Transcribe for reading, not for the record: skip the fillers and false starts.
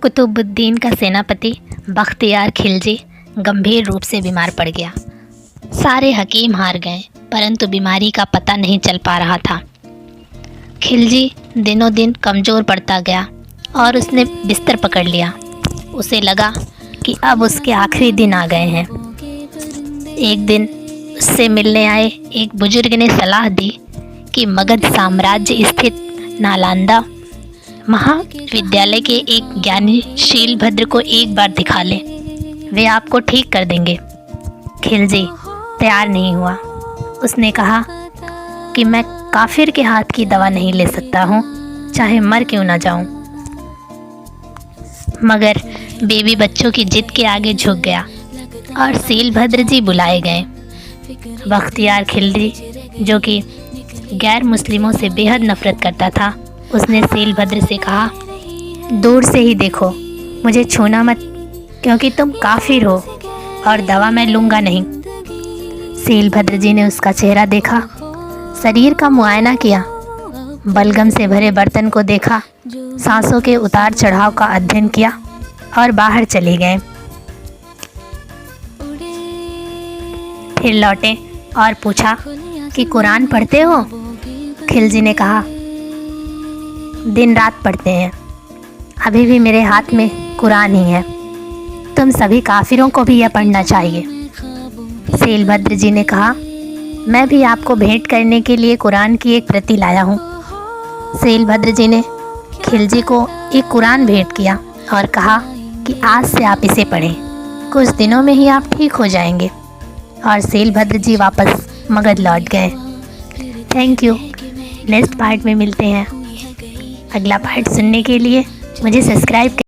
कुतुबुद्दीन का सेनापति बख्तियार खिलजी गंभीर रूप से बीमार पड़ गया। सारे हकीम हार गए, परंतु बीमारी का पता नहीं चल पा रहा था। खिलजी दिनों दिन कमज़ोर पड़ता गया और उसने बिस्तर पकड़ लिया। उसे लगा कि अब उसके आखिरी दिन आ गए हैं। एक दिन उससे मिलने आए एक बुजुर्ग ने सलाह दी कि मगध साम्राज्य स्थित नालंदा महाविद्यालय के एक ज्ञानी शीलभद्र को एक बार दिखा ले, वे आपको ठीक कर देंगे। खिलजी तैयार नहीं हुआ। उसने कहा कि मैं काफिर के हाथ की दवा नहीं ले सकता हूँ, चाहे मर क्यों ना जाऊँ। मगर बेबी बच्चों की जिद के आगे झुक गया और शीलभद्र जी बुलाए गए। बख्तियार खिलजी, जो कि गैर मुस्लिमों से बेहद नफरत करता था, उसने शीलभद्र से कहा, दूर से ही देखो, मुझे छूना मत, क्योंकि तुम काफिर हो और दवा मैं लूँगा नहीं। शीलभद्र जी ने उसका चेहरा देखा, शरीर का मुआयना किया, बलगम से भरे बर्तन को देखा, सांसों के उतार चढ़ाव का अध्ययन किया और बाहर चले गए। फिर लौटे और पूछा कि कुरान पढ़ते हो? खिलजी ने कहा, दिन रात पढ़ते हैं, अभी भी मेरे हाथ में कुरान ही है। तुम सभी काफिरों को भी यह पढ़ना चाहिए। शीलभद्र जी ने कहा, मैं भी आपको भेंट करने के लिए कुरान की एक प्रति लाया हूँ। शीलभद्र जी ने खिलजी को एक कुरान भेंट किया और कहा कि आज से आप इसे पढ़ें, कुछ दिनों में ही आप ठीक हो जाएंगे। और शीलभद्र जी वापस मगध लौट गए। Thank you. नेक्स्ट पार्ट में मिलते हैं। अगला पार्ट सुनने के लिए मुझे सब्सक्राइब